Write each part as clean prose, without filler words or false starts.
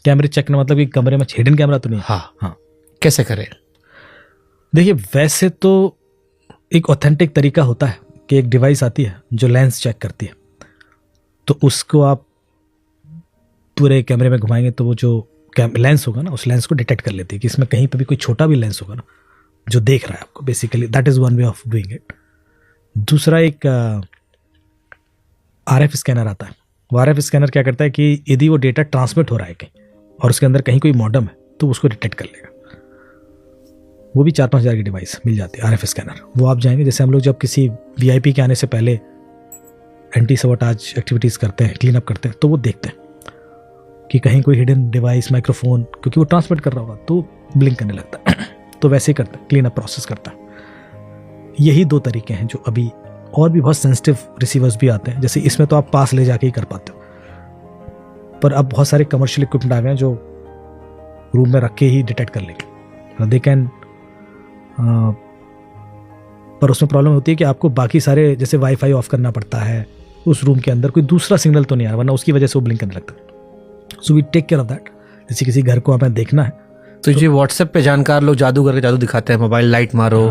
कैमरे चेक करना मतलब कि कमरे में हिडन कैमरा तो नहीं? हाँ, कैसे करें? देखिए वैसे तो एक ऑथेंटिक तरीका होता है कि एक डिवाइस आती है जो लेंस चेक करती है, तो उसको आप पूरे कैमरे में घुमाएंगे तो वो जो लेंस होगा ना, उस लेंस को डिटेक्ट कर लेती है कि इसमें कहीं पर भी कोई छोटा भी लेंस होगा ना जो देख रहा है आपको। Basically that is one way of doing it. दूसरा एक RF स्कैनर आता है। वो RF स्कैनर क्या करता है कि यदि वो डेटा ट्रांसमिट हो रहा है कहीं और उसके अंदर कहीं कोई मॉडम है तो उसको डिटेक्ट कर लेगा। वो भी 4-5 हज़ार की डिवाइस मिल जाती है RF स्कैनर। वो आप जाएंगे, जैसे हम लोग जब किसी VIP के आने से पहले एंटी सबोटाज एक्टिविटीज़ करते हैं, क्लीन अप करते हैं, तो वो देखते हैं कि कहीं कोई हिडन डिवाइस, माइक्रोफोन, क्योंकि वो ट्रांसमिट कर रहा होगा तो ब्लिंक करने लगता है। तो वैसे ही करता है, क्लीन अप प्रोसेस करता है। यही 2 तरीके हैं जो अभी, और भी बहुत सेंसिटिव रिसीवर्स भी आते हैं, जैसे इसमें तो आप पास ले जाके ही कर पाते हो, पर अब बहुत सारे कमर्शियल इक्विपमेंट आ गए हैं जो रूम में रख के ही डिटेक्ट कर लेंगे। दे कैन, पर उसमें प्रॉब्लम होती है कि आपको बाकी सारे जैसे वाईफाई ऑफ करना पड़ता है, उस रूम के अंदर कोई दूसरा सिग्नल तो नहीं आ रहा, वरना उसकी वजह से वो ब्लिंक करने लगता है। So we take care of that. जैसे किसी घर को हमें देखना है तो ये व्हाट्सएप पे जानकार लोग जादू करके जादू दिखाते हैं, मोबाइल लाइट मारो,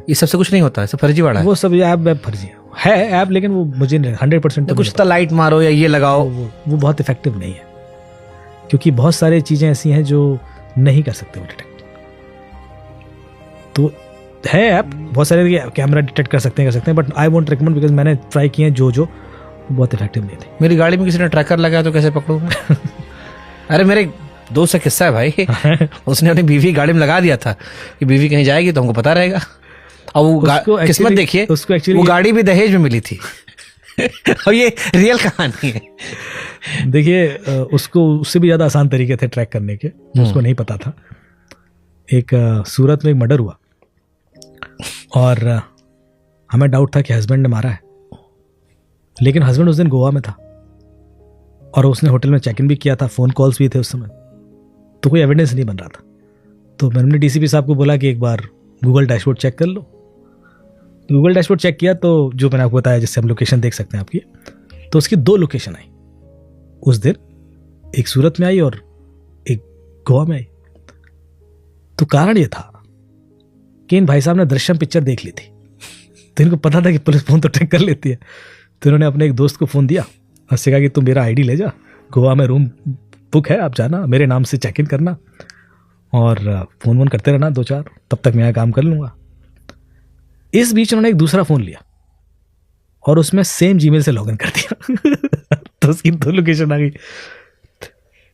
ये सबसे कुछ नहीं होता है, सब फर्जीवाड़ा है। वो सब ऐप फर्जी है ऐप, लेकिन वो मुझे 100% तो कुछ तो लाइट मारो या ये लगाओ, वो बहुत इफेक्टिव नहीं है, क्योंकि बहुत सारी चीजें ऐसी हैं जो नहीं कर सकते वो डिटेक्ट। तो है ऐप बहुत सारे कैमरा डिटेक्ट कर सकते हैं, but I won't recommend, because मैंने ट्राई किए हैं जो बहुत इफेक्टिव नहीं थे। मेरी गाड़ी में किसी ने ट्रैकर लगाया तो कैसे पकड़ूंगा? अरे मेरे दोस्त का किस्सा है भाई, उसने अपनी बीवी गाड़ी में लगा दिया था कि बीवी कहीं जाएगी तो हमको पता रहेगा। और वो किस्मत देखिए, वो गाड़ी भी दहेज में मिली थी। और ये रियल कहानी है। देखिए उसको उससे भी ज्यादा आसान तरीके थे ट्रैक करने के, उसको नहीं पता था। एक सूरत में एक मर्डर हुआ और हमें डाउट था कि हस्बैंड ने मारा है, लेकिन हस्बैंड उस दिन गोवा में था और उसने होटल में चेक इन भी किया था, फोन कॉल्स भी थे उस समय, तो कोई एविडेंस नहीं बन रहा था। तो मैंने DCP साहब को बोला कि एक बार गूगल डैशबोर्ड चेक कर लो। गूगल डैशबोर्ड चेक किया तो जो मैंने आपको बताया, जिससे हम लोकेशन देख सकते हैं आपकी, तो उसकी 2 लोकेशन आई उस दिन, एक सूरत में आई और एक गोवा में आई। तो कारण ये था कि इन भाई साहब ने दृश्यम पिक्चर देख ली थी, तो इनको पता था कि पुलिस फोन तो ट्रैक कर लेती है। तो इन्होंने अपने एक दोस्त को फ़ोन दिया, उससे कहा कि तुम मेरा ID ले जा, गोवा में रूम बुक है, आप जाना, मेरे नाम से चेक इन करना और फ़ोन वोन करते रहना 2-4, तब तक मैं काम कर लूँगा। इस बीच उन्होंने एक दूसरा फ़ोन लिया और उसमें सेम जीमेल से लॉगिन कर दिया। तो उसकी 2 लोकेशन आ गई।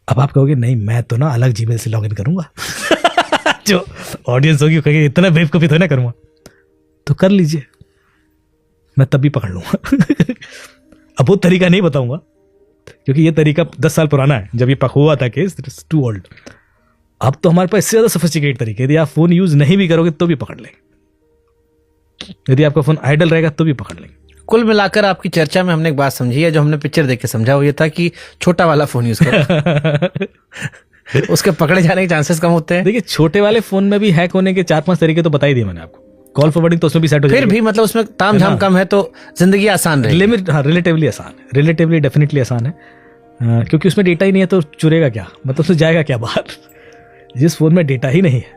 अब आप कहोगे नहीं, मैं तो ना अलग जीमेल से लॉगिन करूँगा। जो ऑडियंस होगी कहेगी इतना बेवकूफ़ी तो ना करूँगा, तो कर लीजिए, मैं तब भी पकड़ लूँगा। अब वो तरीका नहीं बताऊँगा क्योंकि ये तरीका 10 साल पुराना है, जब ये हुआ था case, it is too old. अब तो हमारे पास इससे ज़्यादा सोफिस्टिकेटेड तरीके, यदि आप फ़ोन यूज़ नहीं भी करोगे तो भी पकड़ लेंगे, यदि आपका फ़ोन आइडल रहेगा तो भी पकड़ लेंगे। कुल मिलाकर आपकी चर्चा में हमने एक बात समझी है, जो हमने पिक्चर देख के समझा, वो ये था कि छोटा वाला फ़ोन यूज़ करो। उसके पकड़े जाने के चांसेस कम होते हैं। देखिए छोटे वाले फ़ोन में भी हैक होने के 4-5 तरीके तो बता ही दिए मैंने आपको। कॉल फॉरवर्डिंग तो उसमें भी सेट हो जाएगी, फिर भी मतलब उसमें ताम झाम कम है तो जिंदगी आसान है। रिलेटिवली आसान है, रिलेटिवली डेफिनेटली आसान है, क्योंकि उसमें डेटा ही नहीं है तो चुरेगा क्या, मतलब उसमें जाएगा क्या बाहर। जिस फोन में डेटा ही नहीं है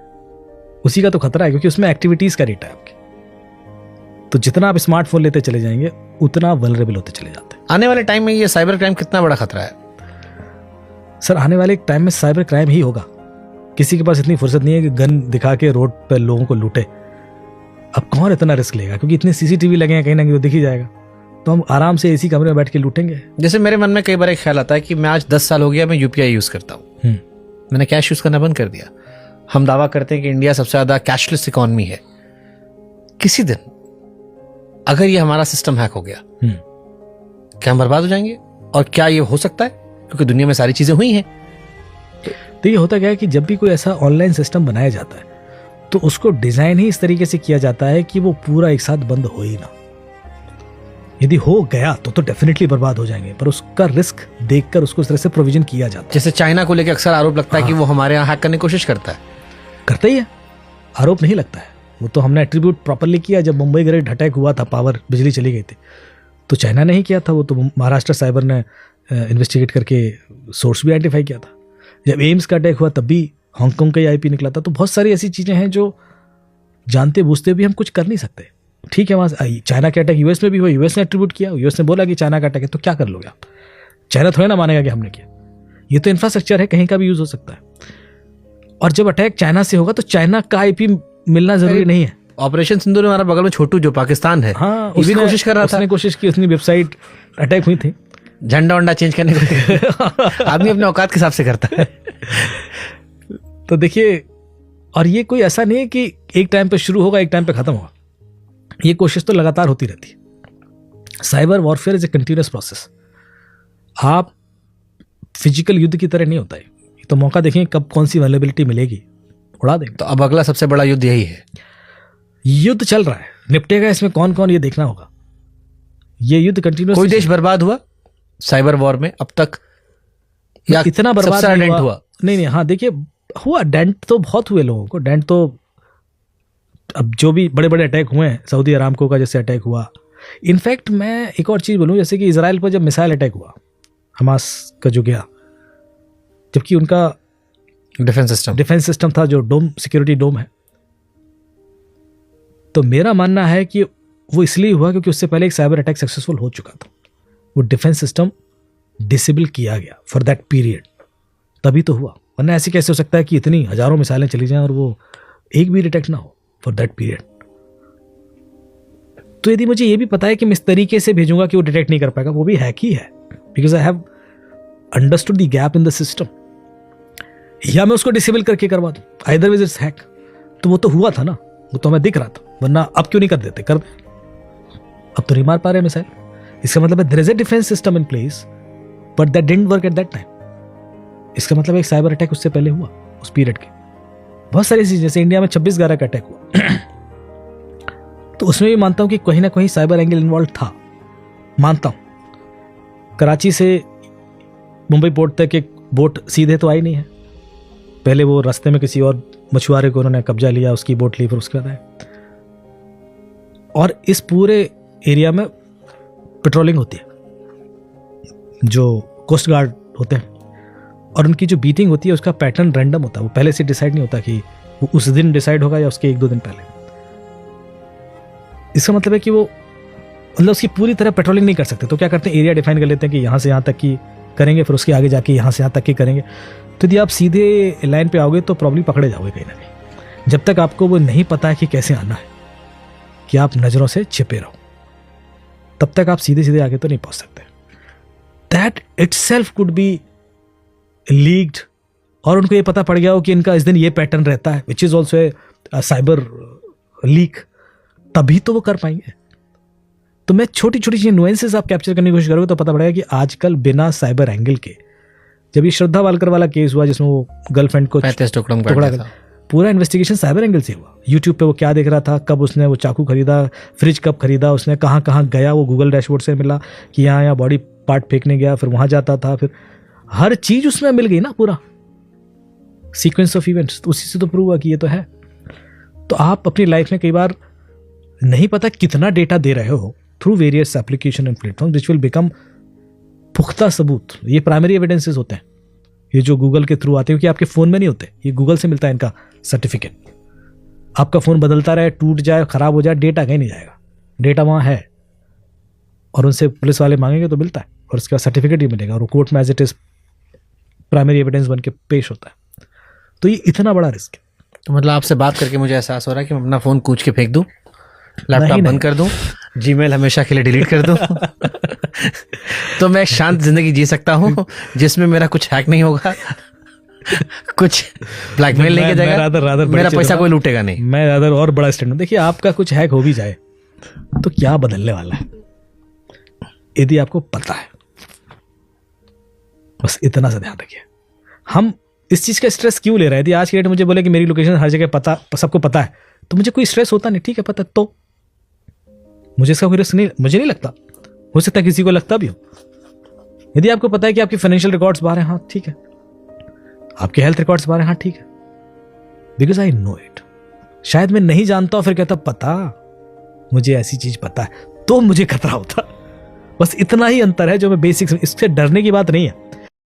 उसी का तो खतरा है, क्योंकि उसमें एक्टिविटीज का डेटा है आपकी। तो जितना आप स्मार्टफोन लेते चले जाएंगे उतना वल्नरेबल होते चले जाते हैं। आने वाले टाइम में ये साइबर क्राइम कितना बड़ा खतरा है? सर आने वाले टाइम में साइबर क्राइम ही होगा। किसी के पास इतनी फुर्सत नहीं है कि गन दिखा के रोड पर लोगों को लूटे। अब कौन इतना रिस्क लेगा, क्योंकि इतने CCTV लगे हैं, कहीं ना कहीं वो दिख ही जाएगा, तो हम आराम से इसी कमरे में बैठ के लूटेंगे। जैसे मेरे मन में कई बार एक ख्याल आता है कि मैं आज 10 साल हो गया मैं UPI यूज करता हूँ, मैंने कैश यूज करना बंद कर दिया। हम दावा करते हैं कि इंडिया सबसे ज्यादा कैशलेस इकोनॉमी है। किसी दिन अगर ये हमारा सिस्टम हैक हो गया, क्या हम बर्बाद हो जाएंगे? और क्या ये हो सकता है? क्योंकि दुनिया में सारी चीजें हुई हैं। तो ये होता क्या है कि जब भी कोई ऐसा ऑनलाइन सिस्टम बनाया जाता है तो उसको डिजाइन ही इस तरीके से किया जाता है कि वो पूरा एक साथ बंद हो ही ना। यदि हो गया तो डेफिनेटली बर्बाद हो जाएंगे, पर उसका रिस्क देखकर उसको इस तरह से प्रोविजन किया जाता है। जैसे चाइना को लेकर अक्सर आरोप लगता है कि वो हमारे यहाँ हैक करने की कोशिश करता ही है। आरोप नहीं लगता है, वो तो हमने एट्रीब्यूट प्रॉपरली किया। जब मुंबई ग्रेड अटैक हुआ था, पावर बिजली चली गई थी, तो चाइना ने ही किया था, वो तो महाराष्ट्र साइबर ने इन्वेस्टिगेट करके सोर्स भी आइडेंटिफाई किया था। जब एम्स का अटैक हुआ तब भी हांगकांग का ही आईपी निकला था। तो बहुत सारी ऐसी चीज़ें हैं जो जानते बूझते भी हम कुछ कर नहीं सकते। ठीक है, वहाँ चाइना के अटैक यूएस में भी हुआ, यूएस ने एट्रीब्यूट किया, यूएस ने बोला कि चाइना का अटैक है, तो क्या कर लोगे आप? चाइना थोड़ा ना मानेगा कि हमने किया। ये तो इंफ्रास्ट्रक्चर है, कहीं का भी यूज हो सकता है। और जब अटैक चाइना से होगा तो चाइना का आईपी मिलना जरूरी नहीं है। ऑपरेशन सिंदूर में हमारा बगल में छोटू जो पाकिस्तान है, हाँ, उसने कोशिश कर रहा था, उसने कोशिश की, उसने वेबसाइट अटैक हुई थी, झंडा वंडा चेंज करने को। आदमी अपने औकात के हिसाब से करता है। तो देखिए, और ये कोई ऐसा नहीं है कि एक टाइम पे शुरू होगा एक टाइम पे खत्म होगा, ये कोशिश तो लगातार होती रहती है। Cyber warfare is a continuous process. आप फिजिकल युद्ध की तरह नहीं होता है, तो मौका देखें कब कौन सी वेलेबिलिटी मिलेगी, उड़ा देंगे। तो अब अगला सबसे बड़ा युद्ध यही है। युद्ध चल रहा है, निपटेगा इसमें कौन कौन, ये देखना होगा। ये युद्ध कंटिन्यूअस। कोई देश बर्बाद हुआ साइबर वॉर में अब तक, या इतना बर्बाद नहीं हुआ? हुआ? नहीं, हाँ देखिए, हुआ डेंट तो बहुत हुए लोगों को, डेंट तो अब जो भी बड़े बड़े अटैक हुए हैं, सऊदी अरामको का जैसे अटैक हुआ। इनफैक्ट मैं एक और चीज़ बोलूँ, जैसे कि इजराइल पर जब मिसाइल अटैक हुआ हमास का जो गया, जबकि उनका डिफेंस सिस्टम था जो डोम, सिक्योरिटी डोम है, तो मेरा मानना है कि वो इसलिए हुआ क्योंकि उससे पहले एक साइबर अटैक सक्सेसफुल हो चुका था। वो डिफेंस सिस्टम डिसेबल किया गया फॉर दैट पीरियड, तभी तो हुआ। वरना ऐसे कैसे हो सकता है कि इतनी हजारों मिसाइलें चली जाएं और वो एक भी डिटेक्ट ना हो फॉर दैट पीरियड। तो यदि मुझे ये भी पता है कि मैं इस तरीके से भेजूंगा कि वो डिटेक्ट नहीं कर पाएगा, वो भी हैक ही है, because I have understood the gap in the system, या मैं उसको डिसेबल करके करवा दूं, आइदर वेज इट्स हैक। तो वो तो हुआ था ना, वो तो हमें दिख रहा था, वरना अब क्यों नहीं कर देते, कर दे। अब तो नहीं मार पा रहे मिसाइल, इसका मतलब है there is a defence system in place but that didn't work at that time. इसका मतलब एक साइबर अटैक उससे पहले हुआ, उस पीरियड के। बहुत सारी चीजें, जैसे इंडिया में 26/11 का अटैक हुआ तो उसमें भी मानता हूं कि कहीं ना कहीं साइबर एंगल इन्वॉल्व था, मानता हूं। कराची से मुंबई पोर्ट तक एक बोट सीधे तो आई नहीं है, पहले वो रास्ते में किसी और मछुआरे को उन्होंने कब्जा लिया, उसकी बोट ली, फिर उसके बाद आए। और इस पूरे एरिया में पेट्रोलिंग होती है, जो कोस्ट गार्ड होते हैं, और उनकी जो बीटिंग होती है उसका पैटर्न रैंडम होता है, वो पहले से डिसाइड नहीं होता कि वो उस दिन डिसाइड होगा या उसके 1-2 दिन पहले। इसका मतलब है कि वो मतलब उसकी पूरी तरह पेट्रोलिंग नहीं कर सकते, तो क्या करते हैं, एरिया डिफाइन कर लेते हैं कि यहाँ से यहाँ तक की करेंगे, फिर उसके आगे जाके यहाँ से यहाँ तक की करेंगे। तो यदि आप सीधे लाइन पे आओगे तो प्रॉब्लम पकड़े जाओगे कहीं ना कहीं। जब तक आपको वो नहीं पता है कि कैसे आना है, कि आप नजरों से छिपे रहो, तब तक आप सीधे सीधे आगे तो नहीं पहुंच सकते। That itself could be leaked, और उनको ये पता पड़ गया हो कि इनका इस दिन ये पैटर्न रहता है, which is also a cyber leak, तभी तो वो कर पाएंगे। तो मैं छोटी छोटी चीजें, नुएंसेस आप कैप्चर करने की कोशिश करोगे तो पता पड़ेगा कि आजकल बिना साइबर एंगल के, जब ये श्रद्धा वालकर वाला केस हुआ जिसमें वो गर्लफ्रेंड को 35 टुकड़ा कर, पूरा इन्वेस्टिगेशन साइबर एंगल से हुआ। यूट्यूब पे वो क्या देख रहा था, कब उसने वो चाकू खरीदा, फ्रिज कब खरीदा, उसने कहाँ कहाँ गया, वो गूगल डैशबोर्ड से मिला कि यहाँ यहाँ बॉडी पार्ट फेंकने गया, फिर वहां जाता था, फिर हर चीज उसमें मिल गई ना, पूरा सीक्वेंस ऑफ इवेंट्स। तो उसी से तो प्रूव हुआ कि ये तो है। तो आप अपनी लाइफ में कई बार नहीं पता कितना डेटा दे रहे हो through various application and platform which will become पुख्ता सबूत। ये प्राइमरी एविडेंसेस होते हैं, ये जो गूगल के थ्रू आते हैं, क्योंकि आपके फोन में नहीं होते, ये गूगल से मिलता है इनका सर्टिफिकेट। आपका फोन बदलता रहे, टूट जाए, खराब हो जाए, डेटा कहीं नहीं जाएगा, डेटा वहां है, और उनसे पुलिस वाले मांगेंगे तो मिलता है, और उसका सर्टिफिकेट ही मिलेगा, और कोर्ट में as it is primary evidence बन के पेश होता है। तो ये इतना बड़ा रिस्क है। तो मतलब आपसे बात करके मुझे एहसास हो रहा है कि मैं अपना फोन कूच के फेंक दूं, लैपटॉप बंद कर दूं, जीमेल हमेशा के लिए डिलीट कर दूं तो मैं शांत जिंदगी जी सकता हूं जिसमें मेरा कुछ हैक नहीं होगा, कुछ ब्लैकमेल नहीं किया जाएगा, मेरा पैसा कोई लूटेगा नहीं। मैं रादर और बड़ा स्टैंड हूं। देखिए, आपका कुछ हैक हो भी जाए तो क्या बदलने वाला है, यदि आपको पता है। बस इतना सा ध्यान रखिए। हम इस चीज का स्ट्रेस क्यों ले रहे हैं? यदि आज की डेट मुझे बोले कि मेरी लोकेशन हर जगह पता, सबको पता है, तो मुझे कोई स्ट्रेस होता नहीं। ठीक है, पता तो मुझे इसका कोई रिस्क नहीं, मुझे नहीं लगता। हो सकता है किसी को लगता भी हो। यदि आपको पता है कि आपके फाइनेंशियल रिकॉर्ड्स बाहर हैं, हाँ ठीक है, आपके हेल्थ रिकॉर्ड्स बाहर हैं, हाँ ठीक है, बिकॉज आई नो इट। शायद मैं नहीं जानता और फिर कहता पता, मुझे ऐसी चीज पता है, तो मुझे खतरा होता। बस इतना ही अंतर है जो मैं बेसिक्स, इससे डरने की बात नहीं है।